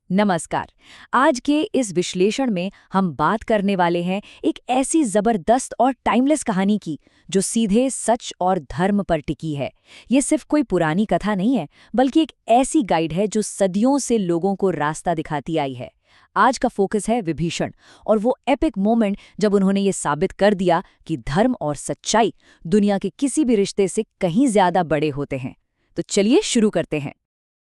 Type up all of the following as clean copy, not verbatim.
नमस्कार। आज के इस विश्लेषण में हम बात करने वाले हैं एक ऐसी जबरदस्त और टाइमलेस कहानी की जो सीधे सच और धर्म पर टिकी है। ये सिर्फ कोई पुरानी कथा नहीं है, बल्कि एक ऐसी गाइड है जो सदियों से लोगों को रास्ता दिखाती आई है। आज का फोकस है विभीषण और वो एपिक मोमेंट जब उन्होंने ये साबित कर दिया कि धर्म और सच्चाई दुनिया के किसी भी रिश्ते से कहीं ज्यादा बड़े होते हैं। तो चलिए शुरू करते हैं।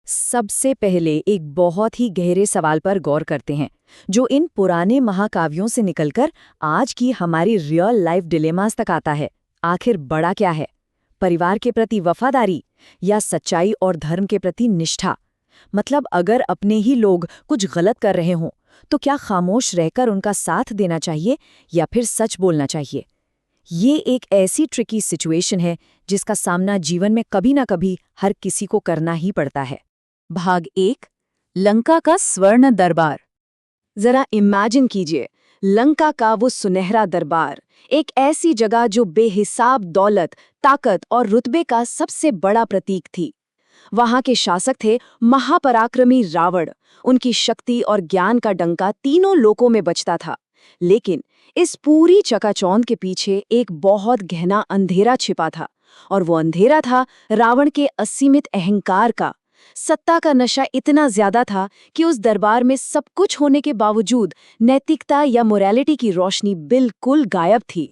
सबसे पहले एक बहुत ही गहरे सवाल पर गौर करते हैं, जो इन पुराने महाकाव्यों से निकलकर आज की हमारी रियल लाइफ डिलेमास तक आता है। आखिर बड़ा क्या है? परिवार के प्रति वफादारी या सच्चाई और धर्म के प्रति निष्ठा? मतलब अगर अपने ही लोग कुछ गलत कर रहे हों, तो क्या खामोश रहकर उनका साथ देना चाहिए या फिर सच बोलना चाहिए? ये एक ऐसी ट्रिकी सिचुएशन है जिसका सामना जीवन में कभी ना कभी हर किसी को करना ही पड़ता है। भाग 1, लंका का स्वर्ण दरबार। जरा इमेजिन कीजिए, लंका का वो सुनहरा दरबार, एक ऐसी जगह जो बेहिसाब दौलत, ताकत और रुतबे का सबसे बड़ा प्रतीक थी। वहां के शासक थे महापराक्रमी रावण। उनकी शक्ति और ज्ञान का डंका तीनों लोकों में बजता था। लेकिन इस पूरी चकाचौंध के पीछे एक बहुत गहना अंधेरा छिपा था, और वो अंधेरा था रावण के असीमित अहंकार का। सत्ता का नशा इतना ज्यादा था कि उस दरबार में सब कुछ होने के बावजूद नैतिकता या मोरालिटी की रोशनी बिल्कुल गायब थी।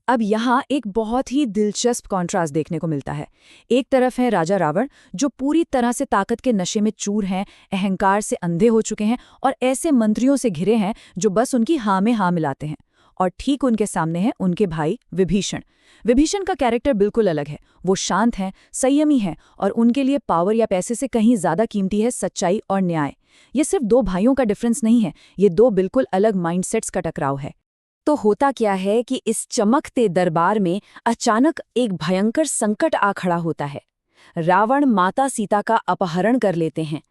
अब यहाँ एक बहुत ही दिलचस्प कॉन्ट्रास्ट देखने को मिलता है। एक तरफ है राजा रावण, जो पूरी तरह से ताकत के नशे में चूर हैं, अहंकार से अंधे हो चुके हैं और ऐसे मंत्रियों से घिरे हैं जो बस उनकी हाँ में हाँ मिलाते हैं। और ठीक उनके सामने है उनके भाई विभीषण। विभीषण का कैरेक्टर बिल्कुल अलग है। वो शांत हैं, संयमी हैं और उनके लिए पावर या पैसे से कहीं ज्यादा कीमती है सच्चाई और न्याय। ये सिर्फ दो भाइयों का डिफरेंस नहीं है, ये दो बिल्कुल अलग माइंडसेट्स का टकराव है। तो होता क्या है कि इस चमकते दरबार में अचानक एक भयंकर संकट आ खड़ा होता है। रावण माता सीता का अपहरण कर लेते हैं।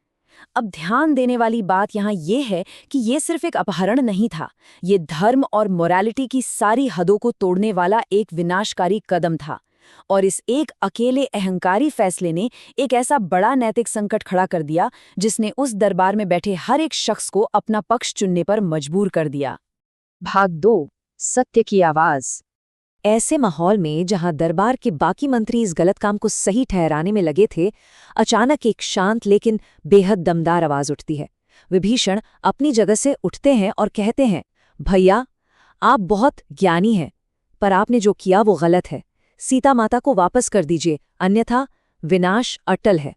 अब ध्यान देने वाली बात यहाँ ये है कि ये सिर्फ एक अपहरण नहीं था, ये धर्म और मोरालिटी की सारी हदों को तोड़ने वाला एक विनाशकारी कदम था। और इस एक अकेले अहंकारी फैसले ने एक ऐसा बड़ा नैतिक संकट खड़ा कर दिया जिसने उस दरबार में बैठे हर एक शख्स को अपना पक्ष चुनने पर मजबूर कर दिया। भाग 2, सत्य की आवाज। ऐसे माहौल में जहां दरबार के बाकी मंत्री इस गलत काम को सही ठहराने में लगे थे, अचानक एक शांत लेकिन बेहद दमदार आवाज उठती है। विभीषण अपनी जगह से उठते हैं और कहते हैं, भैया, आप बहुत ज्ञानी हैं, पर आपने जो किया वो गलत है। सीता माता को वापस कर दीजिए, अन्यथा विनाश अटल है।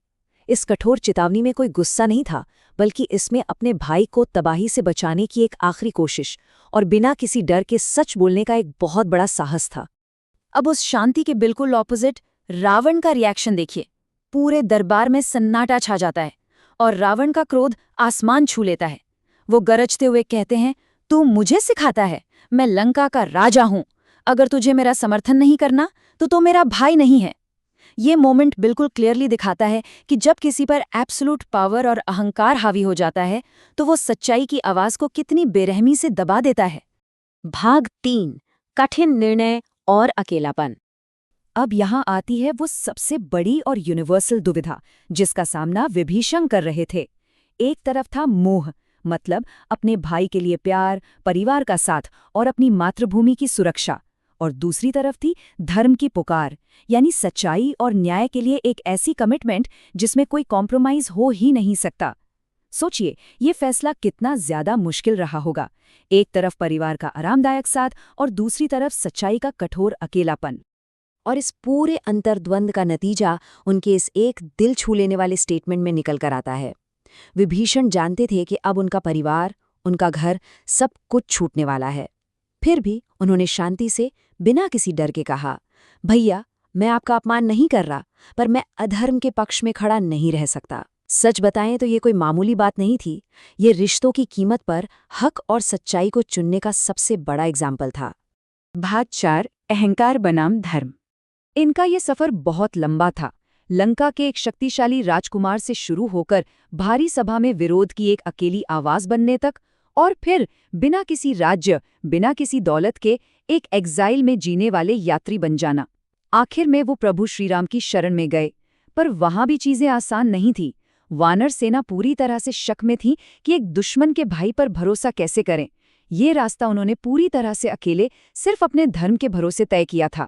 इस कठोर चेतावनी में कोई गुस्सा नहीं था, बल्कि इसमें अपने भाई को तबाही से बचाने की एक आखिरी कोशिश और बिना किसी डर के सच बोलने का एक बहुत बड़ा साहस था। अब उस शांति के बिल्कुल ऑपोजिट रावण का रिएक्शन देखिए। पूरे दरबार में सन्नाटा छा जाता है और रावण का क्रोध आसमान छू लेता है। वो गरजते हुए कहते हैं, तू मुझे सिखाता है? मैं लंका का राजा हूं। अगर तुझे मेरा समर्थन नहीं करना तो मेरा भाई नहीं है। ये मोमेंट बिल्कुल क्लियरली दिखाता है कि जब किसी पर एब्सोल्यूट पावर और अहंकार हावी हो जाता है तो वो सच्चाई की आवाज को कितनी बेरहमी से दबा देता है। भाग 3, कठिन निर्णय और अकेलापन। अब यहाँ आती है वो सबसे बड़ी और यूनिवर्सल दुविधा जिसका सामना विभीषण कर रहे थे। एक तरफ था मोह, मतलब अपने भाई के लिए प्यार, परिवार का साथ और अपनी मातृभूमि की सुरक्षा, और दूसरी तरफ थी धर्म की पुकार, यानी सच्चाई और न्याय के लिए एक ऐसी कमिटमेंट जिसमें कोई कॉम्प्रोमाइज हो ही नहीं सकता। सोचिए, ये फैसला कितना ज्यादा मुश्किल रहा होगा। एक तरफ परिवार का आरामदायक साथ और दूसरी तरफ सच्चाई का कठोर अकेलापन। और इस पूरे अंतर्द्वंद का नतीजा उनके इस एक दिल छू लेने वाले स्टेटमेंट में निकल कर आता है। विभीषण जानते थे कि अब उनका परिवार, उनका घर, सब कुछ छूटने वाला है। फिर भी उन्होंने शांति से, बिना किसी डर के कहा, भैया, मैं आपका अपमान नहीं कर रहा, पर मैं अधर्म के पक्ष में खड़ा नहीं रह सकता। सच बताएं तो ये कोई मामूली बात नहीं थी। ये रिश्तों की कीमत पर हक और सच्चाई को चुनने का सबसे बड़ा एग्जाम्पल था। भाग 4, अहंकार बनाम धर्म। इनका ये सफर बहुत लंबा था। लंका के एक शक्तिशाली राजकुमार से शुरू होकर भारी सभा में विरोध की एक अकेली आवाज बनने तक, और फिर बिना किसी राज्य, बिना किसी दौलत के एक एग्जाइल में जीने वाले यात्री बन जाना। आखिर में वो प्रभु श्रीराम की शरण में गए, पर वहां भी चीजें आसान नहीं थी। वानर सेना पूरी तरह से शक में थी कि एक दुश्मन के भाई पर भरोसा कैसे करें। ये रास्ता उन्होंने पूरी तरह से अकेले सिर्फ अपने धर्म के भरोसे तय किया था।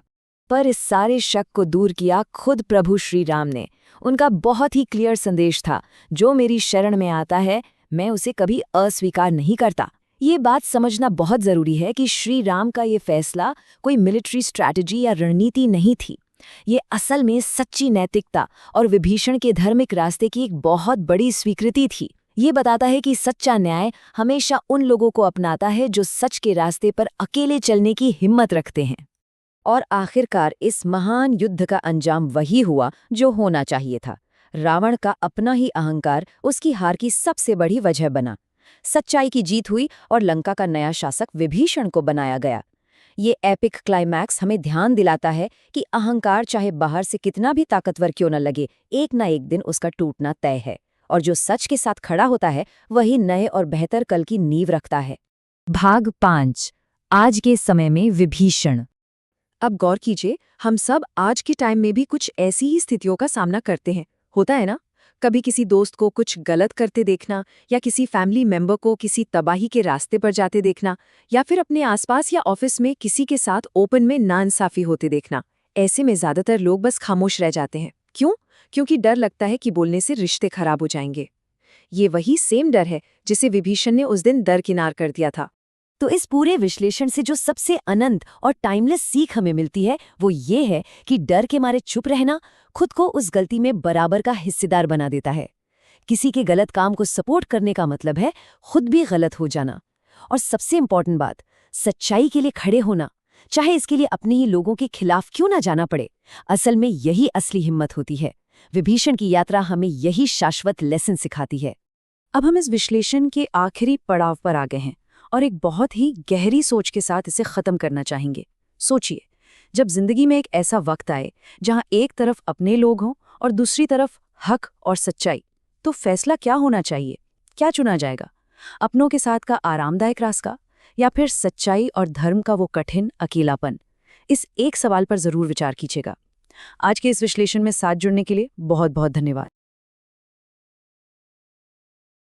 पर इस सारे शक को दूर किया खुद प्रभु श्री राम ने। उनका बहुत ही क्लियर संदेश था, जो मेरी शरण में आता है मैं उसे कभी अस्वीकार नहीं करता। ये बात समझना बहुत जरूरी है कि श्री राम का ये फैसला कोई मिलिट्री स्ट्रैटेजी या रणनीति नहीं थी। ये असल में सच्ची नैतिकता और विभीषण के धार्मिक रास्ते की एक बहुत बड़ी स्वीकृति थी। ये बताता है कि सच्चा न्याय हमेशा उन लोगों को अपनाता है जो सच के रास्ते पर अकेले चलने की हिम्मत रखते हैं। और आखिरकार इस महान युद्ध का अंजाम वही हुआ जो होना चाहिए था। रावण का अपना ही अहंकार उसकी हार की सबसे बड़ी वजह बना। सच्चाई की जीत हुई और लंका का नया शासक विभीषण को बनाया गया। ये एपिक क्लाइमैक्स हमें ध्यान दिलाता है कि अहंकार चाहे बाहर से कितना भी ताकतवर क्यों न लगे, एक ना एक दिन उसका टूटना तय है। और जो सच के साथ खड़ा होता है वही नए और बेहतर कल की नींव रखता है। भाग 5। आज के समय में विभीषण। अब गौर कीजिए, हम सब आज के टाइम में भी कुछ ऐसी ही स्थितियों का सामना करते हैं। होता है ना, कभी किसी दोस्त को कुछ गलत करते देखना, या किसी फैमिली मेंबर को किसी तबाही के रास्ते पर जाते देखना, या फिर अपने आसपास या ऑफिस में किसी के साथ ओपन में नाइंसाफी होते देखना। ऐसे में ज्यादातर लोग बस खामोश रह जाते हैं। क्यों? क्योंकि डर लगता है कि बोलने से रिश्ते खराब हो जाएंगे। ये वही सेम डर है जिसे विभीषण ने उस दिन दरकिनार कर दिया था। तो इस पूरे विश्लेषण से जो सबसे अनंत और टाइमलेस सीख हमें मिलती है वो ये है कि डर के मारे चुप रहना खुद को उस गलती में बराबर का हिस्सेदार बना देता है। किसी के गलत काम को सपोर्ट करने का मतलब है खुद भी गलत हो जाना। और सबसे इम्पॉर्टेंट बात, सच्चाई के लिए खड़े होना, चाहे इसके लिए अपने ही लोगों के खिलाफ क्यों ना जाना पड़े। असल में यही असली हिम्मत होती है। विभीषण की यात्रा हमें यही शाश्वत लेसन सिखाती है। अब हम इस विश्लेषण के आखिरी पड़ाव पर आ गए हैं और एक बहुत ही गहरी सोच के साथ इसे खत्म करना चाहेंगे। सोचिए, जब जिंदगी में एक ऐसा वक्त आए जहां एक तरफ अपने लोग हों और दूसरी तरफ हक और सच्चाई, तो फैसला क्या होना चाहिए? क्या चुना जाएगा? अपनों के साथ का आरामदायक रास्ता या फिर सच्चाई और धर्म का वो कठिन अकेलापन? इस एक सवाल पर जरूर विचार कीजिएगा। आज के इस विश्लेषण में साथ जुड़ने के लिए बहुत बहुत धन्यवाद।